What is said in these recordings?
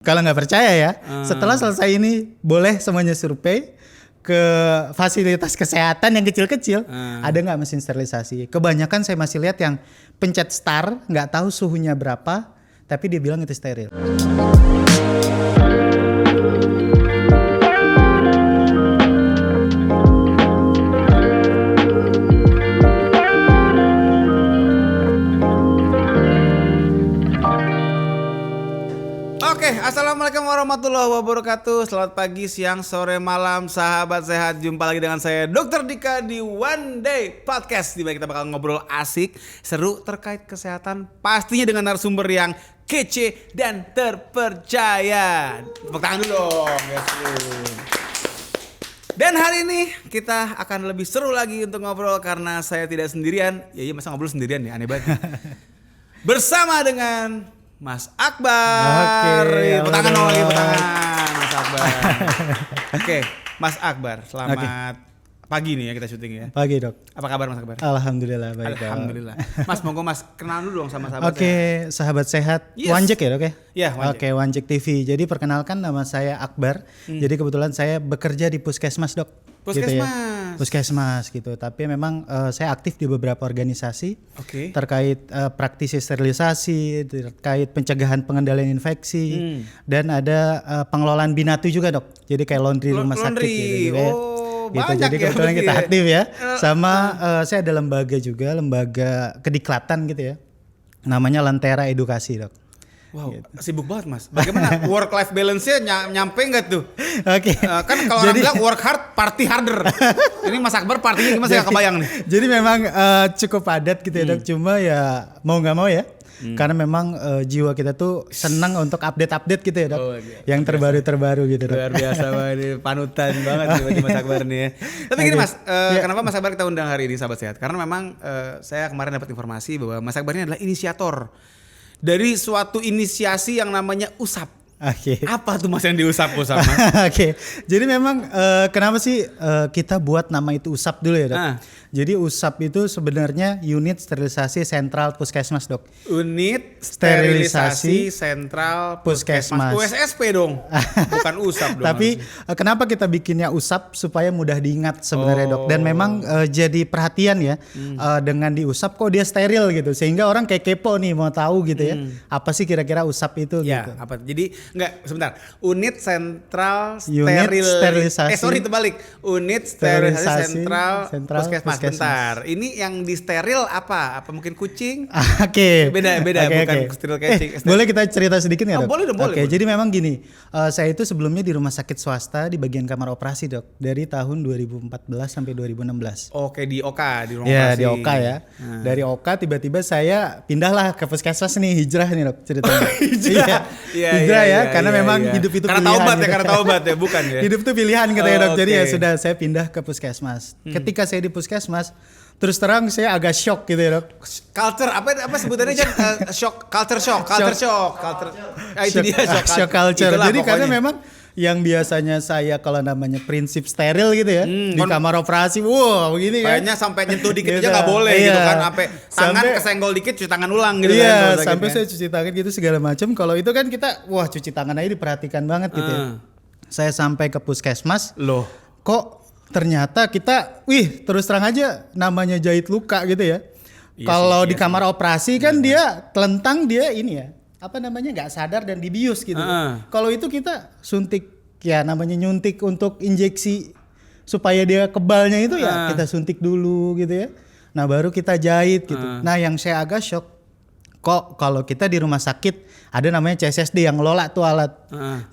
Kalau nggak percaya ya, setelah selesai ini boleh semuanya survei ke fasilitas kesehatan yang kecil-kecil, ada nggak mesin sterilisasi? Kebanyakan saya masih lihat yang pencet start, nggak tahu suhunya berapa, tapi dia bilang itu steril. Assalamualaikum warahmatullahi wabarakatuh. Selamat pagi, siang, sore, malam, sahabat sehat. Jumpa lagi dengan saya Dr. Dika di One Day Podcast, di mana kita bakal ngobrol asik, seru terkait kesehatan, pastinya dengan narasumber yang kece dan terpercaya. Tepuk tangan dulu dong. Dan hari ini kita akan lebih seru lagi untuk ngobrol karena saya tidak sendirian. Ya masa ngobrol sendirian ya, aneh banget. Bersama dengan Mas Akbar. Oke, petangan dong lagi, petangan Mas Akbar. Oke, Mas Akbar, selamat pagi nih ya kita syuting ya. Pagi dok. Apa kabar Mas Akbar? Alhamdulillah baik. Alhamdulillah. Mas monggo Mas kenalan dulu dong sama sahabat Oke, sahabat sehat. Yes. Wanjek ya dok ya? Iya, Wanjek. Oke, Wanjek TV. Jadi perkenalkan nama saya Akbar. Jadi kebetulan saya bekerja di Puskesmas dok. Puskesmas. Gitu ya. Puskesmas gitu. Tapi memang saya aktif di beberapa organisasi terkait praktisi sterilisasi, terkait pencegahan pengendalian infeksi, dan ada pengelolaan binatu juga dok. Jadi kayak laundry rumah sakit gitu ya. Gitu. Jadi kebetulan kita aktif ya. Sama saya ada lembaga juga, lembaga kediklatan gitu ya. Namanya Lentera Edukasi dok. Wow, gitu. Sibuk banget Mas. Bagaimana work life balance-nya nyampe nggak tuh? Oke. Kan kalau orang bilang work hard, party harder. Ini Mas Akbar partinya gimana, saya nggak kebayang nih. Jadi memang cukup padat gitu ya dok. Cuma ya mau nggak mau ya. Karena memang jiwa kita tuh senang untuk update gitu ya dok. Yang terbaru gitu dok. Luar biasa banget, panutan banget nih Mas Akbar nih ya. Tapi gini Mas, kenapa Mas Akbar kita undang hari ini sahabat sehat? Karena memang saya kemarin dapat informasi bahwa Mas Akbar ini adalah inisiator dari suatu inisiasi yang namanya USAP. Oke. Apa tuh Mas yang diusap Mas? Oke. Jadi memang kenapa sih kita buat nama itu USAP dulu ya dok? Jadi USAP itu sebenarnya Unit Sterilisasi Sentral Puskesmas dok. Unit Sterilisasi Sentral Puskesmas. USSP dong, bukan USAP dong. Tapi kenapa kita bikinnya USAP supaya mudah diingat sebenarnya dok. Dan memang jadi perhatian ya dengan di USAP kok dia steril gitu. Sehingga orang kayak kepo nih mau tahu gitu ya. Apa sih kira-kira USAP itu ya, gitu. Apa? Jadi sebentar. Unit Sterilisasi. Terbalik. Unit Sterilisasi Sentral Puskesmas. Bentar, ini yang di steril apa? Apa mungkin kucing? Oke. Beda, bukan steril kucing. Boleh kita cerita sedikit nggak dok? Boleh dong, boleh. Oke, jadi memang gini, saya itu sebelumnya di rumah sakit swasta di bagian kamar operasi dok, dari tahun 2014 sampai 2016. Oke, di Oka, di ruang ya, operasi. di Oka ya. Dari Oka tiba-tiba saya pindahlah ke puskesmas nih, hijrah nih dok ceritanya. Hijrah ya, karena memang hidup itu karena pilihan. Karena taubat ya, bukan ya. Hidup itu pilihan katanya dok. Jadi ya sudah saya pindah ke puskesmas. Ketika saya di puskesmas, terus terang saya agak shock gitu ya dok. Culture apa sebutannya shock, culture shock. Itu dia shock culture. Jadi karena memang yang biasanya saya kalau namanya prinsip steril gitu ya di kamar operasi, wow begini kan. Kayaknya sampai nyentuh dikit aja nggak boleh gitu kan, sampai tangan kesenggol dikit cuci tangan ulang gitu kan. Iya, sampai saya cuci tangan gitu segala macam. Kalau itu kan kita cuci tangan aja diperhatikan banget gitu ya. Saya sampai ke puskesmas, loh kok ternyata kita, terus terang aja namanya jahit luka gitu ya. Kalau di kamar operasi kan dia telentang, dia ini ya, apa namanya nggak sadar dan dibius gitu. Kalau itu kita suntik, ya namanya nyuntik untuk injeksi supaya dia kebalnya itu ya kita suntik dulu gitu ya. Nah baru kita jahit gitu. Nah yang saya agak shock, kok kalau kita di rumah sakit ada namanya CSSD yang ngelola tuh alat.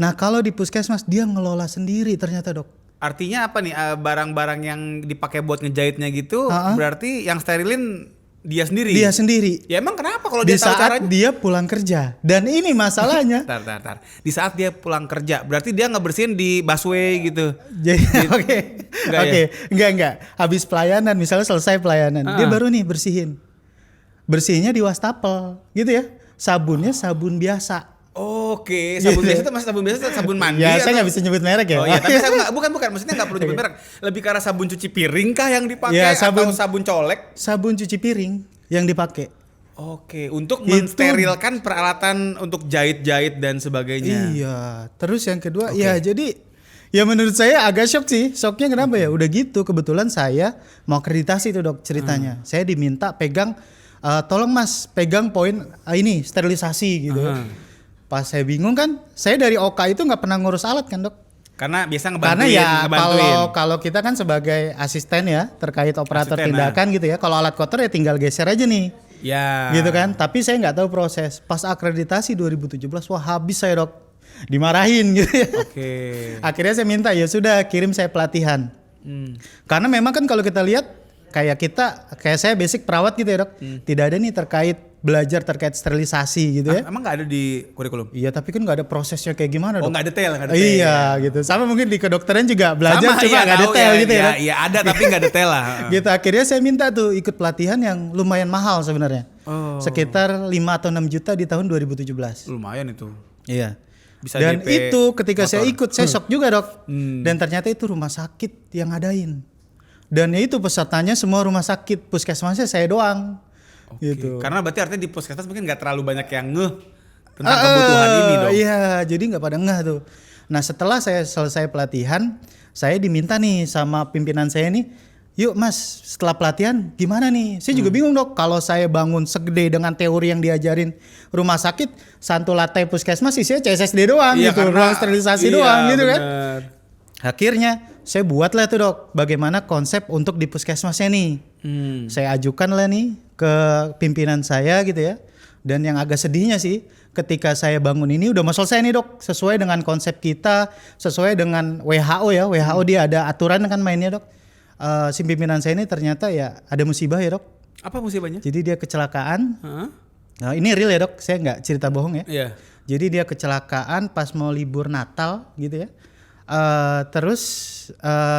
Nah kalau di puskesmas dia ngelola sendiri ternyata dok. Artinya apa nih, barang-barang yang dipakai buat ngejahitnya gitu berarti yang sterilin dia sendiri? Dia sendiri. Ya emang kenapa kalau dia tahu caranya? Dia pulang kerja. Dan ini masalahnya. Tar. Di saat dia pulang kerja berarti dia ngebersihin di busway gitu. Oke. Enggak. Habis pelayanan, misalnya selesai pelayanan, dia baru nih bersihin. Bersihinnya di wastafel gitu ya. Sabunnya sabun biasa. Oke, sabun biasa itu sabun biasa sabun mandi. Ya, saya nggak bisa nyebut merek ya. Oh iya, tapi saya bukan, maksudnya nggak perlu nyebut merek. Lebih karena sabun cuci piring kah yang dipakai atau sabun colek? Sabun cuci piring yang dipakai. Oke, untuk mensterilkan peralatan untuk jahit-jahit dan sebagainya. Iya, terus yang kedua ya jadi ya menurut saya agak shock sih. Shocknya kenapa ya? Udah gitu kebetulan saya mau akreditasi tuh dok ceritanya. Saya diminta pegang, tolong mas pegang poin ini sterilisasi gitu. Pas saya bingung kan, saya dari OK itu nggak pernah ngurus alat kan dok. Karena biasa Karena ya kalau kita kan sebagai asisten ya terkait operator tindakan gitu ya. Kalau alat kotor ya tinggal geser aja nih. Ya. Gitu kan. Tapi saya nggak tahu proses. Pas akreditasi 2017 wah habis saya dok. Dimarahin gitu ya. Oke. Akhirnya saya minta ya sudah kirim saya pelatihan. Karena memang kan kalau kita lihat kayak saya basic perawat gitu ya dok. Tidak ada nih terkait belajar terkait sterilisasi gitu ya. Emang nggak ada di kurikulum? Iya tapi kan nggak ada prosesnya kayak gimana dok. Oh nggak detail. Iya gitu. Sama mungkin di kedokteran juga belajar cuma nggak detail gitu ya. Iya ada tapi nggak detail lah. Gitu akhirnya saya minta tuh ikut pelatihan yang lumayan mahal sebenarnya. Sekitar 5 atau 6 juta di tahun 2017. Lumayan itu. Iya. Bisa dan DP itu ketika motor. saya ikut saya shock juga dok. Dan ternyata itu rumah sakit yang ngadain. Dan ya itu pesertanya semua rumah sakit, puskesmasnya saya doang. Gitu. Karena berarti artinya di puskesmas mungkin nggak terlalu banyak yang ngeh tentang kebutuhan ini dong. Iya, jadi nggak pada ngeh tuh. Nah setelah saya selesai pelatihan, saya diminta nih sama pimpinan saya nih, yuk mas setelah pelatihan gimana nih? Saya juga bingung dok, kalau saya bangun segede dengan teori yang diajarin rumah sakit, satu lantai puskesmas isinya CSSD doang gitu, ruang sterilisasi doang gitu kan. Akhirnya saya buatlah tuh dok, bagaimana konsep untuk di puskesmasnya nih. Saya ajukan lah nih ke pimpinan saya gitu ya. Dan yang agak sedihnya sih, ketika saya bangun ini udah mau selesai nih dok, sesuai dengan konsep kita, sesuai dengan WHO ya. WHO dia ada aturan kan mainnya dok. Si pimpinan saya ini ternyata ya ada musibah ya dok. Apa musibahnya? Jadi dia kecelakaan. Nah, ini real ya dok, saya nggak cerita bohong ya. Iya. Jadi dia kecelakaan pas mau libur Natal gitu ya. Terus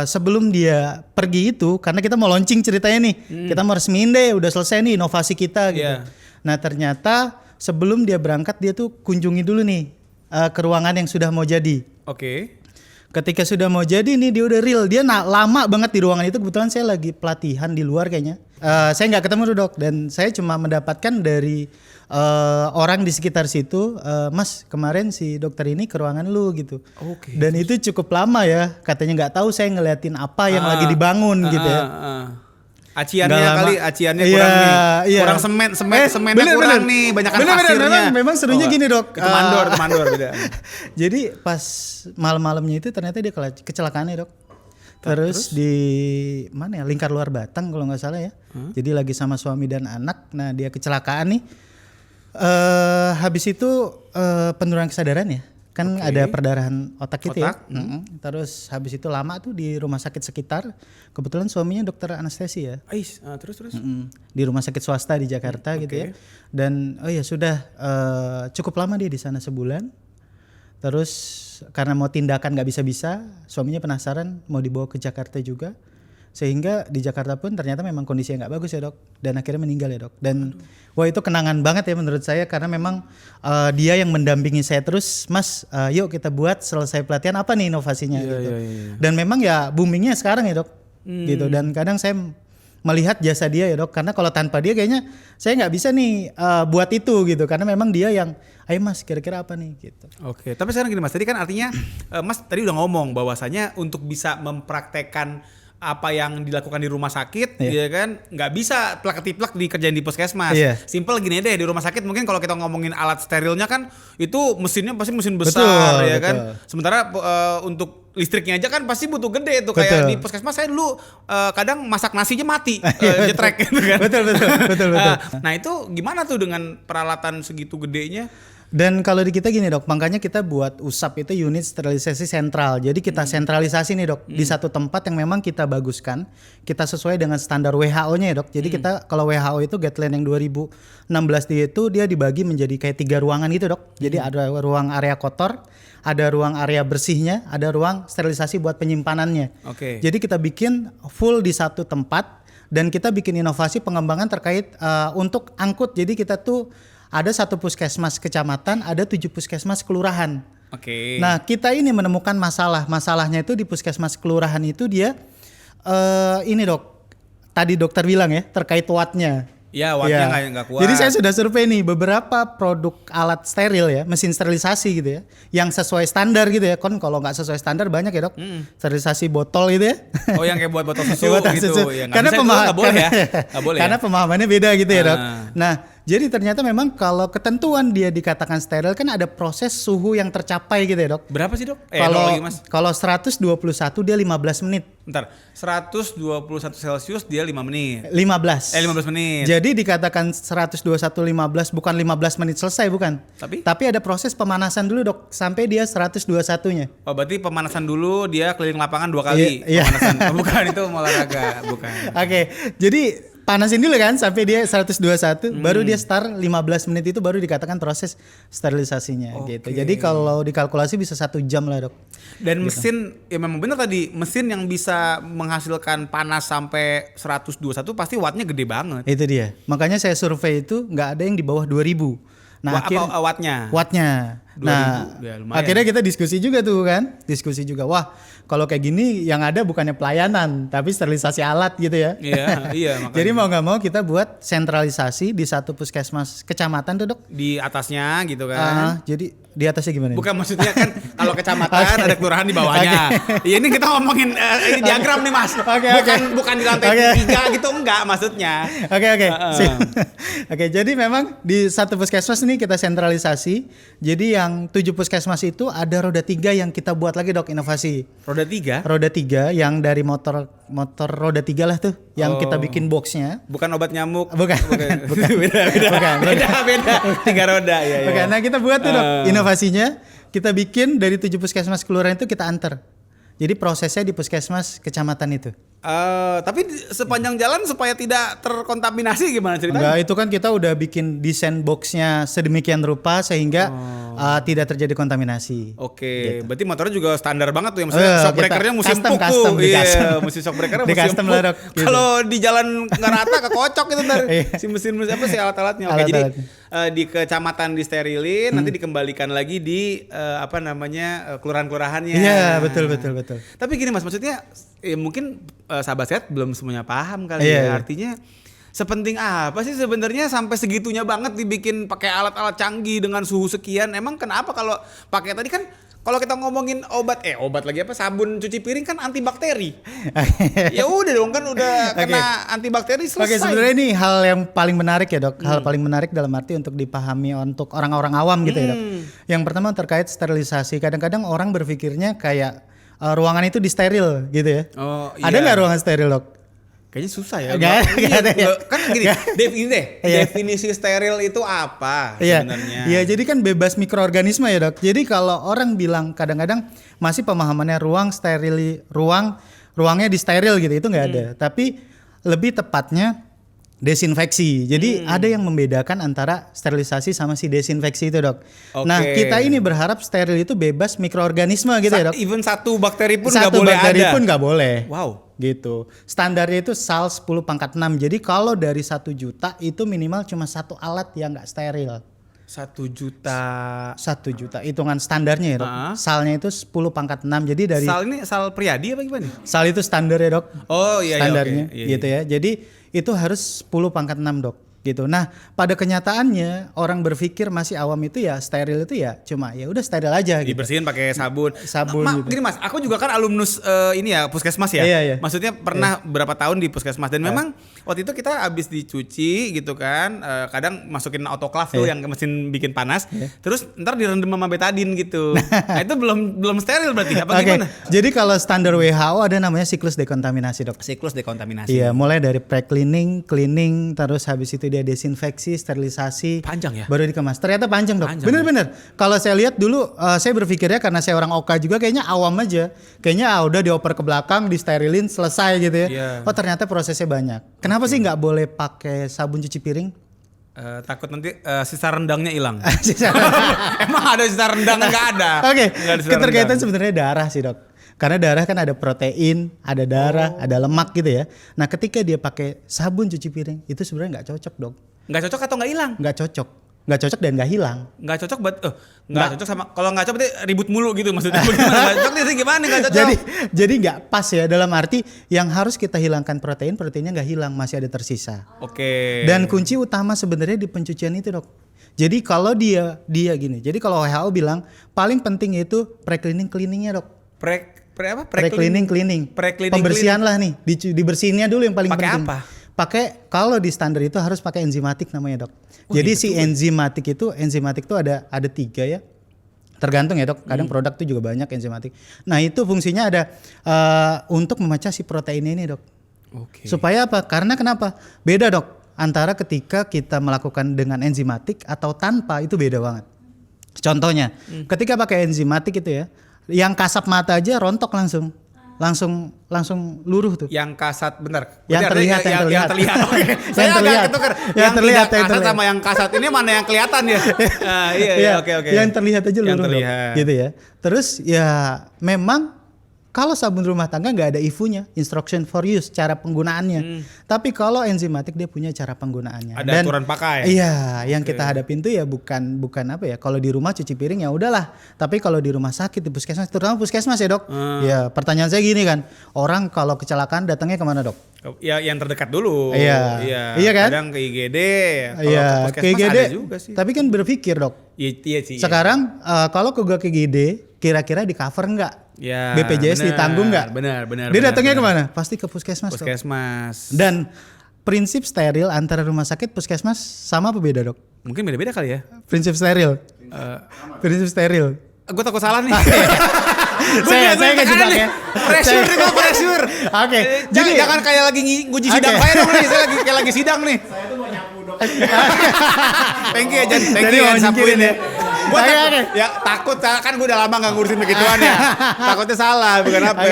sebelum dia pergi itu, karena kita mau launching ceritanya nih, kita mau resmiin deh, udah selesai nih inovasi kita gitu. Nah ternyata sebelum dia berangkat dia tuh kunjungi dulu nih ke ruangan yang sudah mau jadi. Ketika sudah mau jadi nih dia udah real, dia lama banget di ruangan itu. Kebetulan saya lagi pelatihan di luar kayaknya. Saya nggak ketemu tuh dok, dan saya cuma mendapatkan dari orang di sekitar situ, mas kemarin si dokter ini ke ruangan lu gitu. Dan itu cukup lama ya, katanya nggak tahu saya ngeliatin apa yang lagi dibangun gitu ya. Aciannya kurang nih, kurang semennya kurang nih, banyakan pasirnya. Memang serunya gini dok. Itu mandor beda. Jadi pas malam-malamnya itu ternyata dia kecelakaan ya dok. Terus di mana ya, Lingkar Luar Batang kalau nggak salah ya. Jadi lagi sama suami dan anak. Nah dia kecelakaan nih. Habis itu penurunan kesadaran ya. Kan ada perdarahan otak gitu ya. Terus habis itu lama tuh di rumah sakit sekitar. Kebetulan suaminya dokter anestesi ya. Terus. Di rumah sakit swasta di Jakarta gitu ya. Dan sudah cukup lama dia di sana sebulan. Terus karena mau tindakan nggak bisa-bisa, suaminya penasaran mau dibawa ke Jakarta juga. Sehingga di Jakarta pun ternyata memang kondisinya nggak bagus ya dok. Dan akhirnya meninggal ya dok. Dan wah itu kenangan banget ya menurut saya. Karena memang dia yang mendampingi saya terus. Mas yuk kita buat selesai pelatihan apa nih inovasinya gitu. Dan memang ya boomingnya sekarang ya dok. Gitu. Dan kadang saya melihat jasa dia ya dok. Karena kalau tanpa dia kayaknya saya nggak bisa nih buat itu gitu. Karena memang dia yang ayo mas kira-kira apa nih gitu. Tapi sekarang gini mas. Tadi kan artinya mas tadi udah ngomong bahwasanya untuk bisa mempraktekkan apa yang dilakukan di rumah sakit, ya kan nggak bisa plak-ketiplak dikerjain di puskesmas. Simple gini deh, di rumah sakit mungkin kalau kita ngomongin alat sterilnya kan itu mesinnya pasti mesin besar, betul. Kan. Sementara untuk listriknya aja kan pasti butuh gede tuh, kayak di puskesmas saya dulu kadang masak nasinya mati, jetrek gitu kan. Betul. Nah itu gimana tuh dengan peralatan segitu gedenya? Dan kalau di kita gini dok, makanya kita buat USAP itu unit sterilisasi sentral. Jadi kita sentralisasi nih dok, di satu tempat yang memang kita baguskan. Kita sesuai dengan standar WHO-nya ya dok. Jadi kita kalau WHO itu guideline yang 2016 dia dibagi menjadi kayak 3 ruangan gitu dok. Jadi ada ruang area kotor, ada ruang area bersihnya, ada ruang sterilisasi buat penyimpanannya. Jadi kita bikin full di satu tempat dan kita bikin inovasi pengembangan terkait untuk angkut. Jadi kita tuh ada 1 puskesmas kecamatan, ada 7 puskesmas kelurahan. Nah kita ini menemukan masalahnya itu di puskesmas kelurahan itu dia ini dok, tadi dokter bilang ya terkait wattnya. Ya, wattnya nggak kuat. Jadi saya sudah survei nih beberapa produk alat steril ya, mesin sterilisasi gitu ya, yang sesuai standar gitu ya. Kan kalau nggak sesuai standar banyak ya dok, sterilisasi botol gitu ya. Oh yang kayak buat botol susu Botol gitu. susu. Ya, Karena karena pemahamannya beda gitu ya dok. Nah jadi ternyata memang kalau ketentuan dia dikatakan steril kan ada proses suhu yang tercapai gitu ya dok. Berapa sih dok? Kalau 121 dia 15 menit. Bentar, 121 Celcius dia 5 menit. 15 menit. Jadi dikatakan 121 15 bukan 15 menit selesai bukan. Tapi ada proses pemanasan dulu dok sampai dia 121-nya. Oh berarti pemanasan dulu dia keliling lapangan 2 kali pemanasan. Oh, bukan itu olahraga, bukan. Oke. Jadi panasin dulu kan sampai dia 121 baru dia start 15 menit itu baru dikatakan proses sterilisasinya gitu. Jadi kalau dikalkulasi bisa 1 jam lah dok. Dan mesin ya memang benar tadi mesin yang bisa menghasilkan panas sampai 121 pasti wattnya gede banget. Itu dia. Makanya saya survei itu nggak ada yang di bawah 2000. Nah, wattnya? Wattnya. 2000, nah, ya akhirnya kita diskusi juga tuh kan. Diskusi juga. Wah, kalau kayak gini yang ada bukannya pelayanan, tapi sterilisasi alat gitu ya. Iya, makanya. Jadi mau nggak mau kita buat sentralisasi di satu puskesmas kecamatan tuh dok. Di atasnya gitu kan. Jadi di atasnya gimana? Bukan maksudnya kan kalau kecamatan ada kelurahan di bawahnya. Iya ini kita ngomongin ini diagram nih mas. Bukan di lantai 3 gitu enggak maksudnya. Oke, jadi memang di satu puskesmas ini kita sentralisasi. Jadi yang 7 puskesmas itu ada roda 3 yang kita buat lagi dok inovasi. Roda 3? Roda 3 yang dari motor roda 3 lah tuh yang kita bikin boxnya. Bukan obat nyamuk. Bukan. Beda. 3 roda ya. Oke, nah kita buat tuh dok inovasinya. Kita bikin dari 7 puskesmas kelurahan itu kita antar. Jadi prosesnya di puskesmas kecamatan itu. Tapi sepanjang jalan supaya tidak terkontaminasi gimana ceritanya? Enggak, itu kan kita udah bikin desain boxnya sedemikian rupa sehingga tidak terjadi kontaminasi. Oke, gitu. Berarti motornya juga standar banget tuh ya, maksudnya shock breakernya musim custom. Iya, mesin shock breakernya musim puk. Gitu. Kalau di jalan nggak rata kekocok itu ntar si mesin alat-alatnya. Oke, jadi di kecamatan disterilin, nanti dikembalikan lagi di kelurahan-kelurahannya. Iya, betul. Tapi gini mas, maksudnya mungkin sahabat sehat belum semuanya paham kali ya. Artinya sepenting apa sih sebenarnya sampai segitunya banget dibikin pakai alat-alat canggih dengan suhu sekian? Emang kenapa kalau pakai tadi kan kalau kita ngomongin obat lagi sabun cuci piring kan antibakteri. Ya udah dong kan udah kena antibakteri selesai. Oke, sebenarnya ini hal yang paling menarik ya dok. Hal paling menarik dalam arti untuk dipahami untuk orang-orang awam gitu ya dok. Yang pertama terkait sterilisasi. Kadang-kadang orang berpikirnya kayak ruangan itu disteril gitu ya. Ada nggak ruangan steril dok? Kayaknya susah ya. Gak ada ya. Kan gini, definisi steril itu apa sebenarnya? Iya, jadi kan bebas mikroorganisme ya dok. Jadi kalau orang bilang kadang-kadang masih pemahamannya ruangnya disteril gitu, itu nggak ada. Tapi lebih tepatnya desinfeksi. Jadi ada yang membedakan antara sterilisasi sama si desinfeksi itu dok. Nah kita ini berharap steril itu bebas mikroorganisme gitu ya dok. Even satu bakteri pun nggak boleh ada. Satu bakteri pun nggak boleh. Wow. Gitu. Standarnya itu SAL 10⁻⁶. Jadi kalau dari 1 juta itu minimal cuma 1 alat yang nggak steril. 1 juta. Hitungan standarnya ya dok. SAL-nya itu 10⁻⁶. Jadi dari SAL ini SAL Priadi apa gimana? SAL itu standar ya dok. Oh iya. Standarnya okay. gitu ya. Jadi itu harus 10⁻⁶ dok. Gitu. Nah, pada kenyataannya orang berpikir masih awam itu ya steril itu ya cuma ya udah steril aja gitu. Dibersihin pakai sabun. Gitu. Gini Mas, aku juga kan alumnus ini ya puskesmas ya. Iya. Maksudnya pernah berapa tahun di puskesmas dan memang waktu itu kita habis dicuci gitu kan, kadang masukin autoclave tuh yang mesin bikin panas. Terus ntar direndam sama betadin gitu. Nah, itu belum steril berarti apa gimana? Jadi kalau standar WHO ada namanya siklus dekontaminasi, dok. Siklus dekontaminasi. Iya, mulai dari pre-cleaning, cleaning, terus habis itu dia desinfeksi, sterilisasi. Panjang ya? Baru dikemas. Ternyata panjang, dok. Bener-bener. Kalau saya lihat dulu, saya berpikirnya karena saya orang OK juga kayaknya awam aja. Kayaknya udah dioper ke belakang, disterilin, selesai gitu ya. Oh ternyata prosesnya banyak. Kenapa sih nggak boleh pakai sabun cuci piring? Takut nanti sisa rendangnya hilang. Emang ada sisa rendang? Nggak ada. Oke. Keterkaitan sebenarnya darah sih, dok. Karena darah kan ada protein, ada darah, ada lemak gitu ya. Nah ketika dia pakai sabun cuci piring itu sebenarnya nggak cocok dok. Nggak cocok atau nggak hilang? Nggak cocok. nggak cocok dan nggak hilang. Nggak cocok nggak cocok sama, kalau nggak cocok berarti ribut mulu gitu maksudnya. Nggak cocok nih gimana nggak cocok? Jadi nggak pas ya, dalam arti yang harus kita hilangkan proteinnya nggak hilang, masih ada tersisa. Oke. Dan kunci utama sebenarnya di pencucian itu, Dok. Jadi kalau dia gini. Jadi kalau WHO bilang paling penting itu pre-cleaningnya, Dok. Pre-cleaning. Pembersihan lah nih, dibersihinnya dulu yang paling penting. Pakai apa? Pakai, kalau di standar itu harus pakai enzimatik namanya, Dok. Jadi si enzimatik itu ada 3 ya. Tergantung ya, Dok. Kadang produk itu juga banyak enzimatik. Nah, itu fungsinya ada untuk memecah si proteinnya ini, Dok. Oke. Supaya apa? Karena kenapa? Beda, Dok. Antara ketika kita melakukan dengan enzimatik atau tanpa, itu beda banget. Contohnya, ketika pakai enzimatik itu ya, yang kasat mata aja rontok langsung luruh tuh. Yang kasat bener. Yang terlihat. Oke. Saya agak ketukar. Yang terlihat kasat sama yang kasat ini mana yang kelihatan ya? Iya, oke. Yang terlihat aja luruh. Yang terlihat. Gitu ya. Terus ya memang kalau sabun rumah tangga nggak ada IFU-nya, instruction for use, cara penggunaannya. Tapi kalau enzimatik dia punya cara penggunaannya. Ada aturan pakai. Iya, yang kita hadapin tuh ya bukan apa ya. Kalau di rumah cuci piring ya udahlah. Tapi kalau di rumah sakit, di puskesmas, terutama puskesmas ya, Dok. Ya, pertanyaan saya gini kan, orang kalau kecelakaan datangnya kemana, Dok? Ya yang terdekat dulu. Iya kan? Kadang ke IGD. Iya, ke IGD. Ada juga sih. Tapi kan berpikir, Dok. Iya sih. Sekarang kalau ke IGD kira-kira di cover nggak? Ya, BPJS ditanggung nggak? Benar. Dia datangnya kemana? Pasti ke puskesmas. Puskesmas. Dan prinsip steril antara rumah sakit puskesmas sama apa beda, Dok? Mungkin beda-beda kali ya. Prinsip steril. Prinsip steril. Gue takut salah nih. saya kejebak ya. Pressure. Oke. Jadi jangan kayak lagi nguji sidang saya dong nih. Saya kayak lagi sidang nih. Saya tuh mau nyapu, Dok. Thank you Jadi mau sapuin ya. Gue ya takut kan gue udah lama gak ngurusin begituan ya. Takutnya salah bukan apa.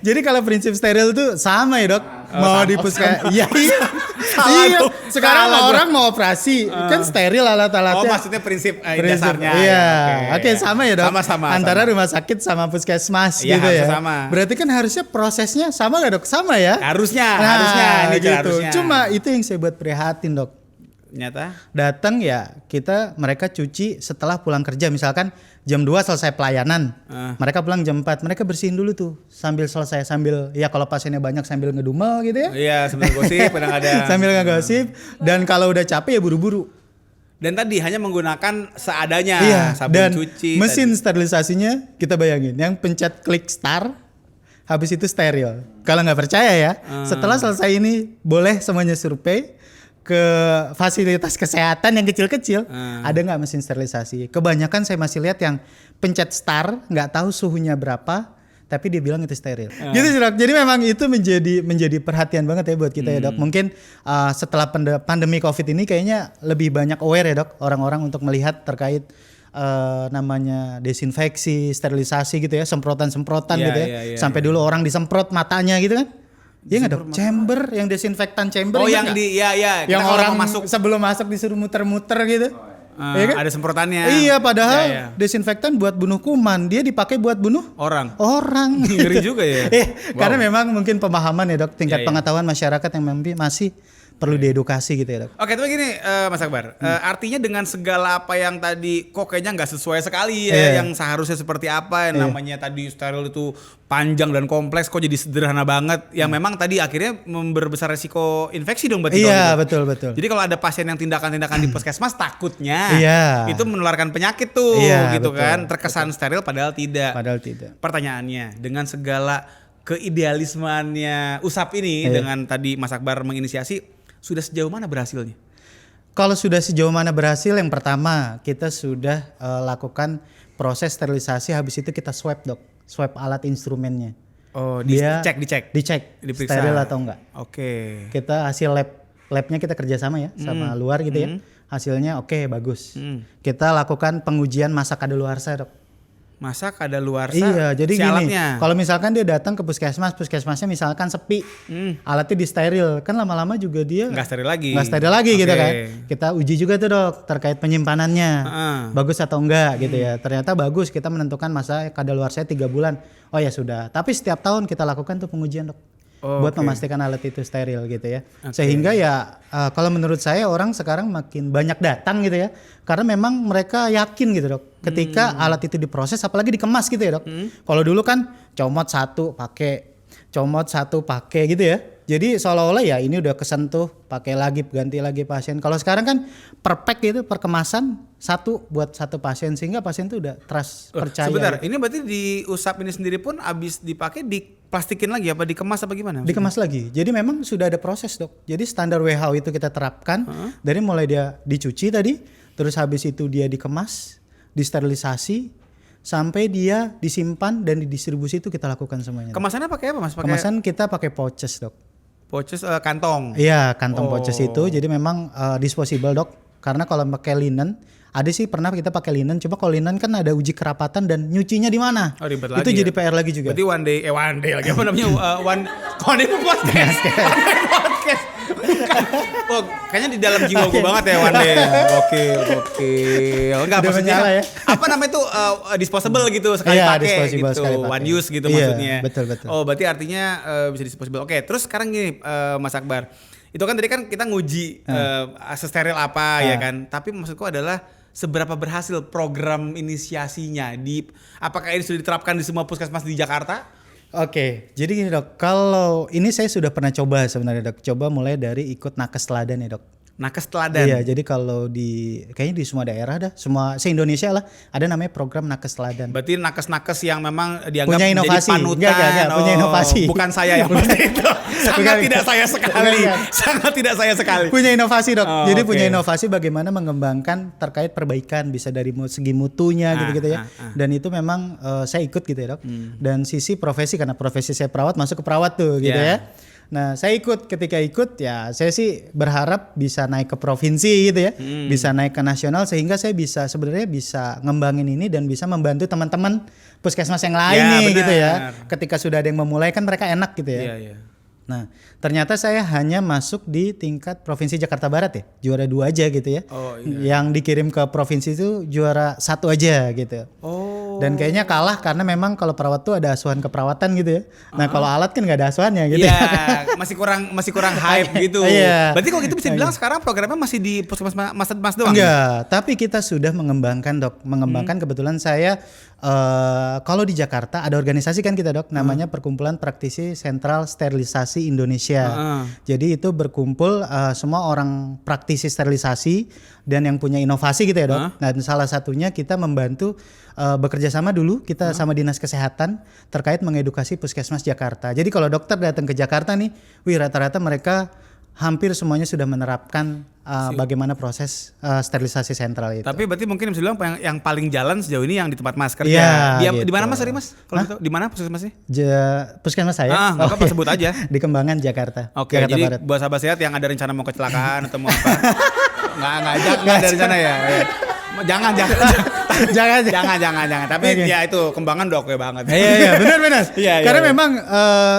Jadi kalau prinsip steril tuh sama ya, Dok. Mau di puskesmas. Iya. Sekarang orang mau operasi kan steril alat-alatnya. Oh, maksudnya prinsip dasarnya. Iya. Oke, sama ya, Dok. Sama. Antara rumah sakit sama puskesmas gitu ya. Sama. Berarti kan harusnya prosesnya sama gak, Dok? Sama ya? Harusnya ini gitu. harusnya. Cuma itu yang saya buat prihatin, Dok. Nyata datang ya mereka cuci setelah pulang kerja, misalkan jam 2 selesai pelayanan, mereka pulang jam 4, mereka bersihin dulu tuh sambil ya kalau pasiennya banyak sambil ngedumel gitu ya. Iya, sambil gosip kadang-kadang. Sambil ngegosip, dan kalau udah capek ya buru-buru. Dan tadi hanya menggunakan seadanya, sabun dan cuci. Mesin sterilisasinya kita bayangin, yang pencet klik start, habis itu steril. Kalau nggak percaya ya, setelah selesai ini boleh semuanya survei ke fasilitas kesehatan yang kecil-kecil, ada nggak mesin sterilisasi? Kebanyakan saya masih lihat yang pencet start, nggak tahu suhunya berapa, tapi dia bilang itu steril. Gitu sih, Dok. Jadi memang itu menjadi perhatian banget ya buat kita ya, Dok. Mungkin setelah pandemi COVID ini kayaknya lebih banyak aware ya, Dok, orang-orang untuk melihat terkait namanya desinfeksi, sterilisasi gitu ya, semprotan-semprotan gitu ya. Sampai dulu orang disemprot matanya gitu kan. Iya nggak, Dok? Chamber, yang desinfektan chamber. Oh, yang di yang orang sebelum masuk disuruh muter-muter gitu. Ya kan? Ada semprotannya. Iya, padahal desinfektan buat bunuh kuman, dia dipakai buat bunuh orang. Ngeri juga ya. Karena memang mungkin pemahaman ya, Dok, tingkat pengetahuan masyarakat yang masih perlu diedukasi gitu ya, Dok. Oke, tapi gini Mas Akbar, artinya dengan segala apa yang tadi kok kayaknya nggak sesuai sekali ya, yang seharusnya seperti apa, yang namanya tadi steril itu panjang dan kompleks kok jadi sederhana banget, yang memang tadi akhirnya memperbesar resiko infeksi dong berarti. Iya, betul. Jadi kalau ada pasien yang tindakan-tindakan di puskesmas takutnya itu menularkan penyakit tuh gitu, betul, kan, terkesan steril padahal tidak. Pertanyaannya, dengan segala keidealismenya USAP ini dengan tadi Mas Akbar menginisiasi, sudah sejauh mana berhasilnya? Kalau sudah sejauh mana berhasil, yang pertama kita sudah lakukan proses sterilisasi, habis itu kita swab, Dok. Swab alat instrumennya. Oh, dicek. Diperiksa steril atau enggak. Oke. Kita hasil labnya kita kerjasama ya sama luar gitu ya. Hasilnya oke, bagus. Kita lakukan pengujian masa kadaluarsa, Dok. Masa kadaluarsa? Iya, jadi gini, alatnya. Kalau misalkan dia datang ke puskesmasnya misalkan sepi, alatnya di steril, kan lama-lama juga dia nggak steril lagi gitu kan. Kita uji juga tuh, Dok, terkait penyimpanannya, bagus atau enggak gitu ya. Ternyata bagus, kita menentukan masa kadaluarsanya 3 bulan. Oh ya sudah, tapi setiap tahun kita lakukan tuh pengujian, Dok. buat memastikan alat itu steril gitu ya. Sehingga ya kalau menurut saya orang sekarang makin banyak datang gitu ya. Karena memang mereka yakin gitu dok. Ketika alat itu diproses apalagi dikemas gitu ya dok. Kalau dulu kan comot satu pakai gitu ya. Jadi seolah-olah ya ini udah kesentuh, pakai lagi, ganti lagi pasien. Kalau sekarang kan per pack gitu, per kemasan satu buat satu pasien sehingga pasien tuh udah trust, percaya. Sebentar, ini berarti diusap ini sendiri pun abis dipakai diplastikin lagi apa dikemas apa gimana? Dikemas lagi. Jadi memang sudah ada proses dok. Jadi standar WHO itu kita terapkan dari mulai dia dicuci tadi, terus habis itu dia dikemas, disterilisasi, sampai dia disimpan dan didistribusi itu kita lakukan semuanya. Kemasannya pakai apa mas? Kemasan kita pakai pouches dok. Pouches kantong. Iya kantong pouches itu. Jadi memang disposable dok. Karena kalau pakai linen, ada sih pernah kita pakai linen. Coba kalau linen kan ada uji kerapatan dan nyucinya di mana? Oh, ribet itu lagi jadi ya? PR lagi juga. Berarti one day lagi apa namanya? One day podcast. Podcast. Oh, kayaknya di dalam jiwa gue banget ya one day. Oke. Enggak Udah maksudnya menyala ya? apa namanya tuh disposable gitu sekali Iya, pakai disposable gitu. sekali pakai. One use gitu Iya, maksudnya. betul. Oh, berarti artinya bisa disposable. Oke, terus sekarang gini Mas Akbar. Itu kan tadi kan kita nguji sesteril apa ya kan. Tapi maksudku adalah seberapa berhasil program inisiasinya apakah ini sudah diterapkan di semua puskesmas di Jakarta? Oke, jadi gini dok, kalau ini saya sudah pernah coba sebenarnya dok. Coba mulai dari ikut nakes teladan ya dok. Nakes teladan? Iya, jadi kalau kayaknya di semua daerah dah, se-Indonesia lah, ada namanya program nakes teladan. Berarti nakes-nakes yang memang dianggap punya inovasi. menjadi panutan. Enggak, punya inovasi. Bukan saya yang pasti itu. Sangat tidak saya sekali. Sangat tidak saya sekali. Punya inovasi dok. Jadi oke. punya inovasi bagaimana mengembangkan terkait perbaikan, bisa dari segi mutunya gitu-gitu ya. Dan itu memang saya ikut gitu ya dok. Dan sisi profesi, karena profesi saya perawat, masuk ke perawat tuh gitu ya. Nah saya ketika ikut ya saya sih berharap bisa naik ke provinsi gitu ya, bisa naik ke nasional sehingga saya sebenarnya bisa ngembangin ini dan bisa membantu teman-teman puskesmas yang lain nih benar. Gitu ya. Ketika sudah ada yang memulai kan mereka enak gitu ya. Nah ternyata saya hanya masuk di tingkat provinsi Jakarta Barat ya, juara 2 aja gitu ya. Yang dikirim ke provinsi itu juara 1 aja gitu. Dan kayaknya kalah karena memang kalau perawat tuh ada asuhan keperawatan gitu ya. Nah kalau alat kan nggak ada asuhannya gitu. Iya, masih kurang hype gitu. Berarti kalau gitu bisa dibilang sekarang programnya masih di puskesmas mas doang? Enggak, tapi kita sudah mengembangkan dok. Kebetulan saya kalau di Jakarta ada organisasi kan kita dok, namanya Perkumpulan Praktisi Sentral Sterilisasi Indonesia. Jadi itu berkumpul semua orang praktisi sterilisasi dan yang punya inovasi gitu ya dok. Nah salah satunya kita membantu bekerja sama dulu kita sama Dinas Kesehatan terkait mengedukasi puskesmas Jakarta. Jadi kalau dokter datang ke Jakarta nih, rata-rata mereka hampir semuanya sudah menerapkan bagaimana proses sterilisasi sentral itu. Tapi berarti mungkin bisa bilang yang paling jalan sejauh ini yang di tempat mas kerja. Gitu. Di mana mas tadi mas? Kalau gitu, di mana puskesmasnya? Puskesmas saya. Nggak apa-apa sebut aja. Di Kembangan Jakarta. Oke, Jakarta jadi Barat. buat sahabat sehat yang ada rencana mau kecelakaan atau mau apa? nggak ada rencana ya. Jangan. Tapi ya itu Kembangan udah oke banget. Iya, benar. Karena iya. memang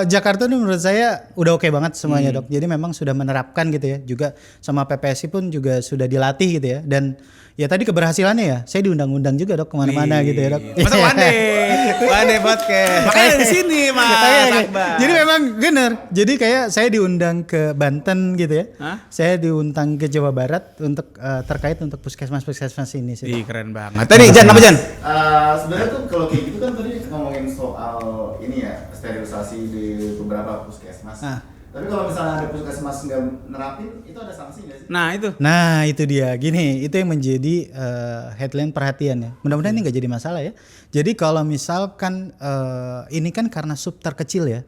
Jakarta ini menurut saya udah oke banget semuanya dok. Jadi memang sudah menerapkan gitu ya. Juga sama PPSI pun juga sudah dilatih gitu ya. Dan ya tadi keberhasilannya ya, saya diundang-undang juga dok kemana-mana gitu ya dok. Masa one day podcast. Makanya di sini mas Akbar. Jadi memang bener. Jadi kayak saya diundang ke Banten gitu ya. Saya diundang ke Jawa Barat untuk terkait untuk puskesmas ini sih. Keren banget. Tadi Jan apa Jan? Sebenarnya tuh kalau kayak gitu kan tadi ngomongin soal ini ya sterilisasi di beberapa puskesmas. Tapi kalau misalnya ada puskesmas nggak nerapin, itu ada sanksi nggak sih? Nah itu dia. Gini, itu yang menjadi headline perhatian ya. Mudah-mudahan ini nggak jadi masalah ya. Jadi kalau misalkan ini kan karena sub terkecil ya.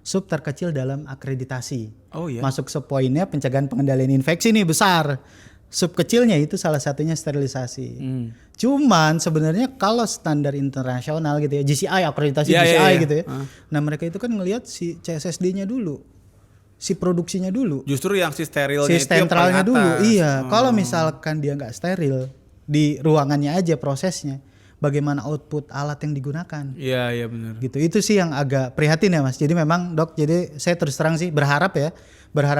Sub terkecil dalam akreditasi. Masuk subpoinnya pencegahan pengendalian infeksi nih besar. Sub kecilnya itu salah satunya sterilisasi. Cuman sebenarnya kalau standar internasional gitu ya, GCI akreditasi GCI gitu ya. Nah mereka itu kan ngelihat si CSSD-nya dulu, si produksinya dulu. Justru yang si sterilnya si itu sentralnya yang dulu. Iya. Kalau misalkan dia nggak steril di ruangannya aja prosesnya, bagaimana output alat yang digunakan? Iya benar. Gitu. Itu sih yang agak prihatin ya mas. Jadi memang dok, jadi saya terus terang sih berharap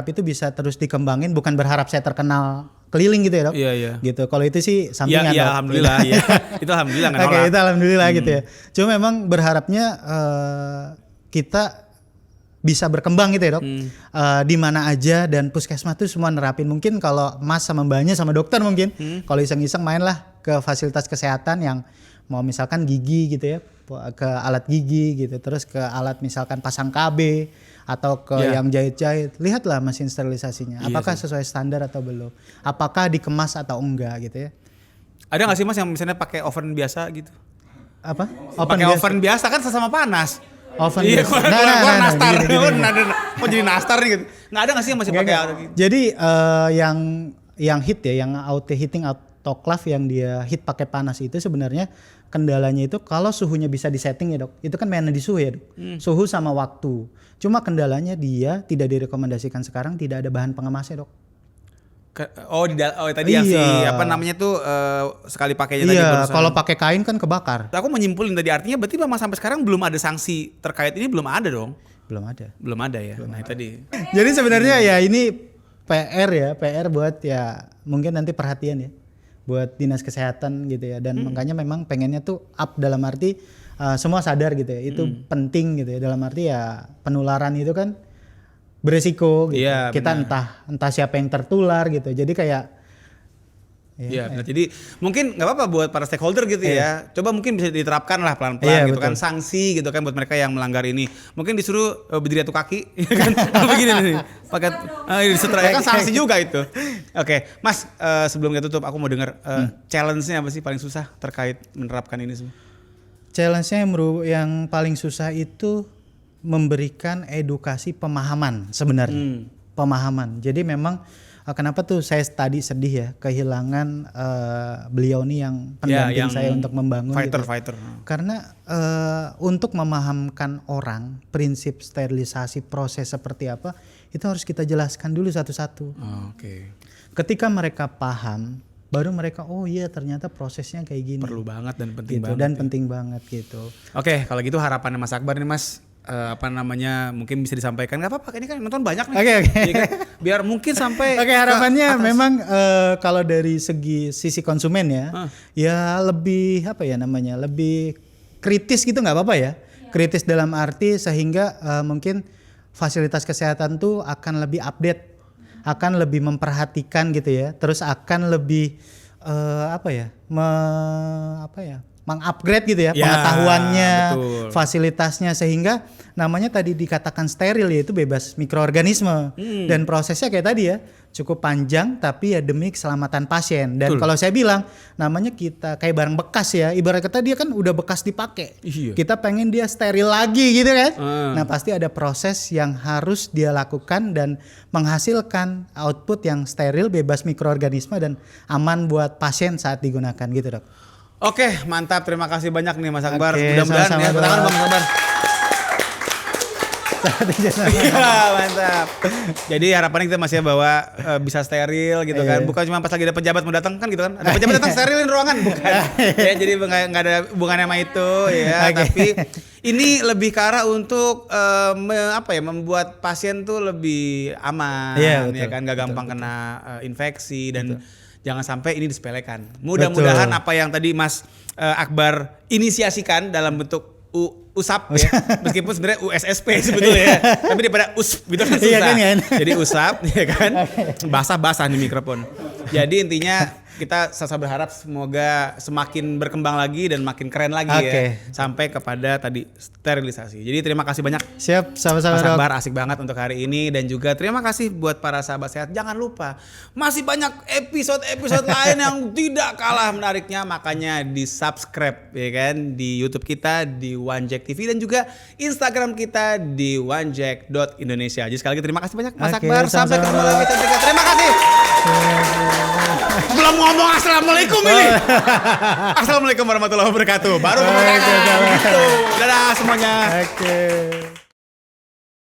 itu bisa terus dikembangin. Bukan berharap saya terkenal keliling gitu ya dok. Iya. Gitu. Kalau itu sih sampingan. Iya alhamdulillah. Ya. Itu alhamdulillah nggak nolak. Oke, itu alhamdulillah gitu ya. Cuma memang berharapnya kita bisa berkembang gitu ya dok. Di mana aja dan puskesmas tuh semua nerapin. Mungkin kalau mas sama mbaknya sama dokter mungkin kalau iseng-iseng mainlah ke fasilitas kesehatan yang mau misalkan gigi gitu ya, ke alat gigi gitu, terus ke alat misalkan pasang KB atau ke yang jahit-jahit, lihatlah mesin sterilisasinya apakah sesuai standar atau belum, apakah dikemas atau enggak gitu ya. Ada nggak sih mas yang misalnya pakai oven biasa gitu? Apa? Pakai oven biasa kan sesama panas. Oven iya, biasa. Nah, nastar. Gini. Kok jadi nastar nih gitu? Nggak ada nggak sih yang masih pakai? Jadi yang hit ya, yang auto heating autoclave yang dia hit pakai panas itu sebenarnya kendalanya itu kalau suhunya bisa disetting ya dok. Itu kan mainnya di suhu ya dok. Suhu sama waktu. Cuma kendalanya dia tidak direkomendasikan sekarang, tidak ada bahan pengemasnya dok. Tadi yang si apa namanya tuh sekali pakainya tadi. Iya, kalau pakai kain kan kebakar. Aku menyimpulin tadi artinya berarti memang sampai sekarang belum ada sanksi terkait ini, belum ada dong. Belum ada Ya. Nah, tadi. Jadi sebenarnya ya ini PR buat ya mungkin nanti perhatian ya buat dinas kesehatan gitu ya, dan makanya memang pengennya tuh up dalam arti semua sadar gitu ya, itu penting gitu ya, dalam arti ya penularan itu kan beresiko gitu. Iya, kita entah siapa yang tertular gitu. Jadi kayak jadi mungkin nggak apa-apa buat para stakeholder gitu ya. Coba mungkin bisa diterapkan lah pelan-pelan gitu kan, sanksi gitu kan buat mereka yang melanggar ini. Mungkin disuruh berdiri satu kaki kan. Begini nih. Pakai disetraya kan sanksi juga itu. Oke, Mas, sebelum kita tutup aku mau dengar challenge-nya apa sih paling susah terkait menerapkan ini semua? Challenge-nya yang paling susah itu memberikan edukasi pemahaman sebenarnya. Pemahaman. Jadi memang kenapa tuh saya tadi sedih ya kehilangan beliau nih yang pendamping saya untuk membangun fighter. Karena untuk memahamkan orang prinsip sterilisasi proses seperti apa itu harus kita jelaskan dulu satu-satu. Oke. Ketika mereka paham baru mereka ternyata prosesnya kayak gini. Perlu banget dan penting gitu, banget. Dan penting banget gitu. Oke, kalau gitu harapannya Mas Akbar nih Mas, mungkin bisa disampaikan. Nggak apa-apa, ini kan nonton banyak nih. Oke. Ya kan? Biar mungkin sampai harapannya memang kalau dari sisi konsumen ya lebih lebih kritis gitu, nggak apa-apa ya. Kritis dalam arti sehingga mungkin fasilitas kesehatan tuh akan lebih update, akan lebih memperhatikan gitu ya, terus akan lebih mengupgrade gitu ya pengetahuannya, betul. Fasilitasnya, sehingga namanya tadi dikatakan steril yaitu bebas mikroorganisme dan prosesnya kayak tadi ya cukup panjang tapi ya demi keselamatan pasien. Dan kalau saya bilang namanya kita kayak barang bekas ya, ibarat kata dia kan udah bekas dipakai, kita pengen dia steril lagi gitu kan. Nah pasti ada proses yang harus dia lakukan dan menghasilkan output yang steril, bebas mikroorganisme dan aman buat pasien saat digunakan gitu dok. Oke, mantap. Terima kasih banyak nih Mas Akbar. Mudah-mudahan ya, tangan Bang Akbar. Iya, mantap. Jadi harapannya kita masih bahwa bisa steril gitu kan. Bukan cuma pas lagi ada pejabat mau datang kan gitu kan. Ada pejabat datang sterilin ruangan, bukan. Ya, jadi nggak ada hubungannya sama itu ya. Tapi ini lebih ke arah untuk membuat pasien tuh lebih aman, ya kan, nggak gampang kena infeksi dan jangan sampai ini disepelekan. Mudah-mudahan apa yang tadi Mas Akbar inisiasikan dalam bentuk USAP ya, meskipun sebenarnya USSP sebetulnya ya, tapi daripada USP gitu kan susah. Jadi USAP ya kan, basah-basah nih mikrofon. Jadi intinya kita sama-sama berharap semoga semakin berkembang lagi dan makin keren lagi ya, sampai kepada tadi sterilisasi. Jadi terima kasih banyak. Siap, sama-sama Mas Akbar, asik banget untuk hari ini, dan juga terima kasih buat para sahabat sehat. Jangan lupa masih banyak episode lain yang tidak kalah menariknya, makanya di subscribe ya kan di YouTube kita di OneJack TV dan juga Instagram kita di onejack.indonesia. Jadi sekali lagi terima kasih banyak Mas Akbar. Sampai ketemu lagi. Terima kasih. Belum ngomong assalamualaikum ini. Assalamualaikum warahmatullahi wabarakatuh. Baru ngomong gitu. Dadah semuanya. Oke.